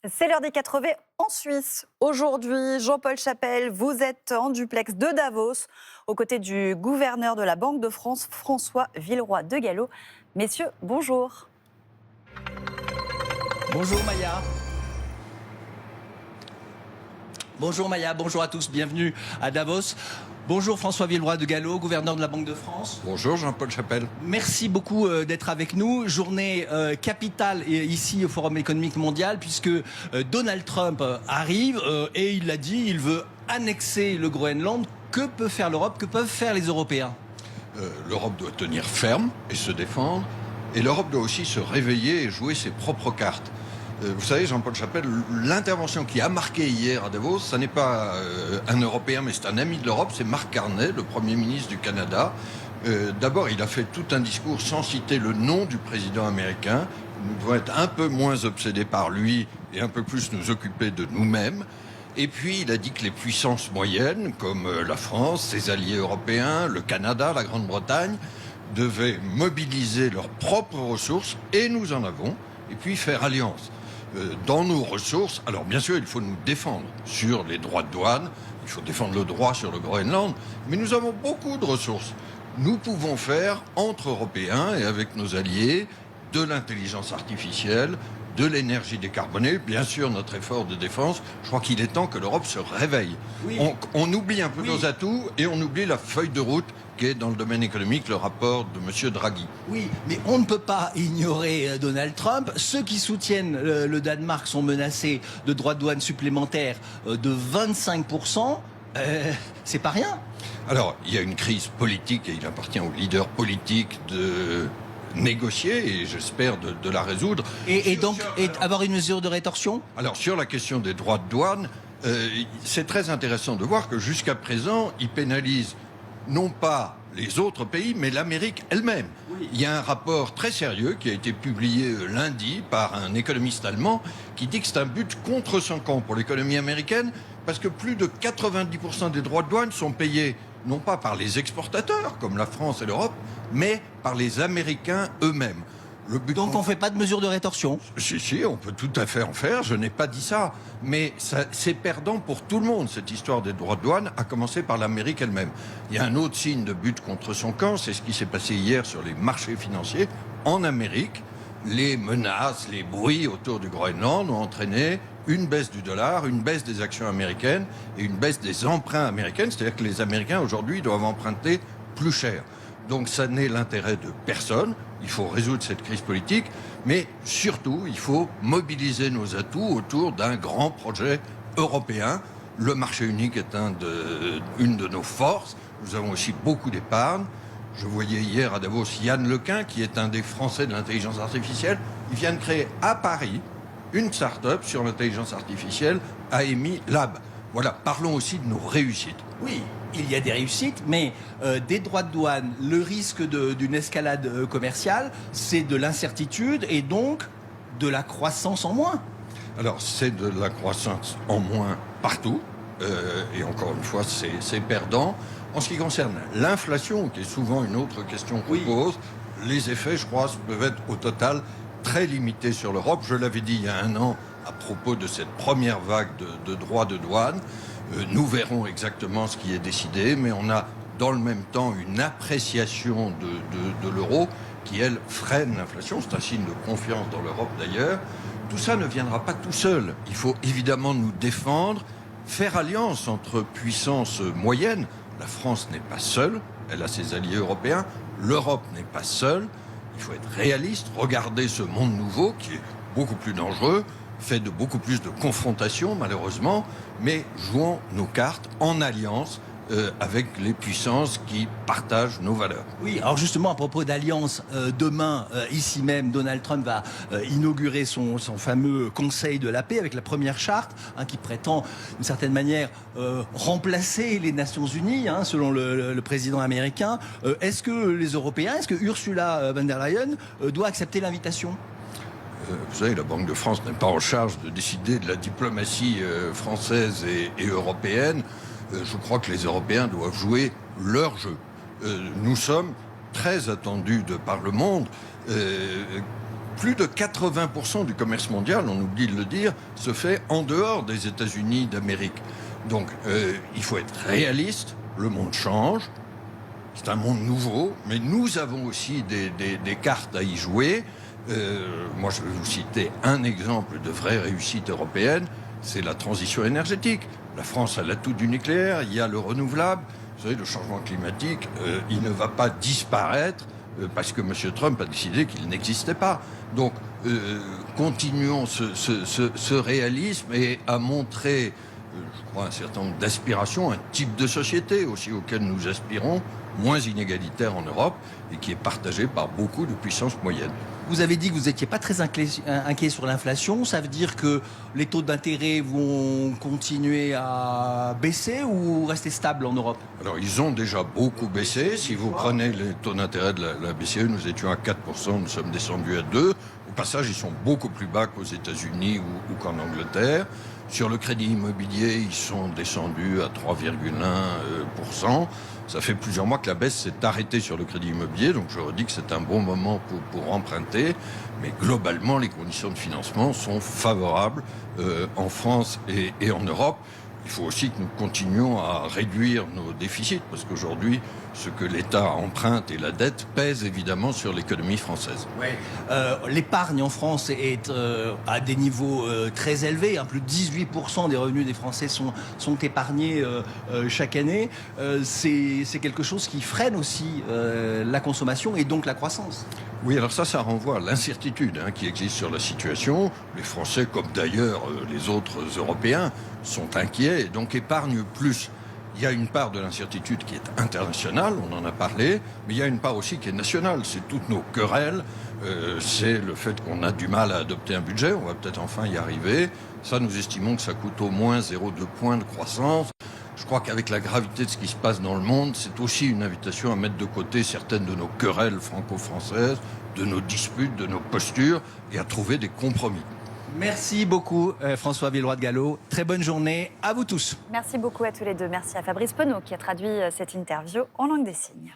C'est l'heure des 4V en Suisse. Aujourd'hui, Jean-Paul Chapelle, vous êtes en duplex de Davos, aux côtés du gouverneur de la Banque de France, François Villeroy de Galhau. Messieurs, bonjour. Bonjour Maya. Bonjour Maya, bonjour à tous, bienvenue à Davos. Bonjour François Villeroy de Galhau, gouverneur de la Banque de France. Bonjour Jean-Paul Chapelle. Merci beaucoup d'être avec nous. Journée capitale ici au Forum économique mondial puisque Donald Trump arrive et il l'a dit, il veut annexer le Groenland. Que peut faire l'Europe? Que peuvent faire les Européens? L'Europe doit tenir ferme et se défendre. Et l'Europe doit aussi se réveiller et jouer ses propres cartes. Vous savez, Jean-Paul Chapelle, l'intervention qui a marqué hier à Davos, ce n'est pas un Européen, mais c'est un ami de l'Europe, c'est Mark Carney, le Premier ministre du Canada. D'abord, il a fait tout un discours sans citer le nom du président américain. Nous devons être un peu moins obsédés par lui et un peu plus nous occuper de nous-mêmes. Et puis, il a dit que les puissances moyennes, comme la France, ses alliés européens, le Canada, la Grande-Bretagne, devaient mobiliser leurs propres ressources, et nous en avons, et puis faire alliance. Dans nos ressources, alors bien sûr, il faut nous défendre sur les droits de douane, il faut défendre le droit sur le Groenland, mais nous avons beaucoup de ressources. Nous pouvons faire, entre Européens et avec nos alliés, de l'intelligence artificielle, de l'énergie décarbonée, bien sûr notre effort de défense. Je crois qu'il est temps que l'Europe se réveille. Oui. On oublie un peu nos atouts et on oublie la feuille de route qui est dans le domaine économique, le rapport de M. Draghi. Oui, mais on ne peut pas ignorer Donald Trump. Ceux qui soutiennent le Danemark sont menacés de droits de douane supplémentaires de 25%. C'est pas rien. Alors, il y a une crise politique et il appartient aux leaders politiques de négocier et j'espère de la résoudre. Et donc avoir une mesure de rétorsion? Alors, sur la question des droits de douane, c'est très intéressant de voir que jusqu'à présent, ils pénalisent non pas les autres pays, mais l'Amérique elle-même. Oui. Il y a un rapport très sérieux qui a été publié lundi par un économiste allemand qui dit que c'est un but contre son camp pour l'économie américaine parce que plus de 90% des droits de douane sont payés non pas par les exportateurs, comme la France et l'Europe, mais par les Américains eux-mêmes. Donc on ne fait pas de mesure de rétorsion? Si, on peut tout à fait en faire, je n'ai pas dit ça. Mais c'est perdant pour tout le monde, cette histoire des droits de douane, à commencer par l'Amérique elle-même. Il y a un autre signe de but contre son camp, c'est ce qui s'est passé hier sur les marchés financiers. En Amérique, les menaces, les bruits autour du Groenland ont entraîné une baisse du dollar, une baisse des actions américaines et une baisse des emprunts américains. C'est-à-dire que les Américains, aujourd'hui, doivent emprunter plus cher. Donc ça n'est l'intérêt de personne. Il faut résoudre cette crise politique, mais surtout, il faut mobiliser nos atouts autour d'un grand projet européen. Le marché unique est une de nos forces. Nous avons aussi beaucoup d'épargne. Je voyais hier à Davos Yann Lequin, qui est un des Français de l'intelligence artificielle. Il vient de créer à Paris une start-up sur l'intelligence artificielle, AMI Lab. Voilà, parlons aussi de nos réussites. Oui, il y a des réussites, mais des droits de douane, le risque d'une escalade commerciale, c'est de l'incertitude et donc de la croissance en moins. Alors, c'est de la croissance en moins partout, et encore une fois, c'est perdant. En ce qui concerne l'inflation, qui est souvent une autre question qu'on pose, les effets, je crois, peuvent être au total très limités sur l'Europe. Je l'avais dit il y a un an à propos de cette première vague de droits de douane. Nous verrons exactement ce qui est décidé, mais on a dans le même temps une appréciation de l'euro qui, elle, freine l'inflation. C'est un signe de confiance dans l'Europe d'ailleurs. Tout ça ne viendra pas tout seul. Il faut évidemment nous défendre, faire alliance entre puissances moyennes. La France n'est pas seule, elle a ses alliés européens. L'Europe n'est pas seule. Il faut être réaliste, regarder ce monde nouveau qui est beaucoup plus dangereux, fait de beaucoup plus de confrontations malheureusement, mais jouons nos cartes en alliance avec les puissances qui partagent nos valeurs. Oui, alors justement à propos d'alliance, demain, ici même, Donald Trump va inaugurer son fameux Conseil de la paix avec la première charte qui prétend d'une certaine manière remplacer les Nations Unies, selon le président américain. Est-ce que les Européens, est-ce que Ursula von der Leyen doit accepter l'invitation ? Vous savez, la Banque de France n'est pas en charge de décider de la diplomatie française et européenne. Je crois que les Européens doivent jouer leur jeu. Nous sommes très attendus par le monde. plus de 80% du commerce mondial, on oublie de le dire, se fait en dehors des États-Unis d'Amérique. Donc, il faut être réaliste, le monde change, c'est un monde nouveau, mais nous avons aussi des cartes à y jouer. Moi, je vais vous citer un exemple de vraie réussite européenne, c'est la transition énergétique. La France a l'atout du nucléaire, il y a le renouvelable. Vous savez, le changement climatique, il ne va pas disparaître parce que M. Trump a décidé qu'il n'existait pas. Donc, continuons ce réalisme et à montrer, je crois, un certain nombre d'aspirations, un type de société aussi auquel nous aspirons, moins inégalitaire en Europe et qui est partagé par beaucoup de puissances moyennes. Vous avez dit que vous n'étiez pas très inquiet sur l'inflation. Ça veut dire que les taux d'intérêt vont continuer à baisser ou rester stables en Europe? Alors, ils ont déjà beaucoup baissé. Si vous prenez les taux d'intérêt de la BCE, nous étions à 4%, nous sommes descendus à 2%. Au passage, ils sont beaucoup plus bas qu'aux États-Unis ou qu'en Angleterre. Sur le crédit immobilier, ils sont descendus à 3,1%. Ça fait plusieurs mois que la baisse s'est arrêtée sur le crédit immobilier, donc je redis que c'est un bon moment pour emprunter. Mais globalement, les conditions de financement sont favorables en France et en Europe. Il faut aussi que nous continuions à réduire nos déficits, parce qu'aujourd'hui, ce que l'État emprunte et la dette pèsent évidemment sur l'économie française. Ouais. L'épargne en France est à des niveaux très élevés. Plus de 18% des revenus des Français sont épargnés chaque année. C'est quelque chose qui freine aussi la consommation et donc la croissance. Oui, alors ça renvoie à l'incertitude qui existe sur la situation. Les Français, comme d'ailleurs les autres Européens, sont inquiets et donc épargnent plus. Il y a une part de l'incertitude qui est internationale, on en a parlé, mais il y a une part aussi qui est nationale. C'est toutes nos querelles, c'est le fait qu'on a du mal à adopter un budget, on va peut-être enfin y arriver. Ça, nous estimons que ça coûte au moins 0,2 points de croissance. Je crois qu'avec la gravité de ce qui se passe dans le monde, c'est aussi une invitation à mettre de côté certaines de nos querelles franco-françaises, de nos disputes, de nos postures, et à trouver des compromis. Merci beaucoup François Villeroy de Galhau. Très bonne journée à vous tous. Merci beaucoup à tous les deux. Merci à Fabrice Penaud qui a traduit cette interview en langue des signes.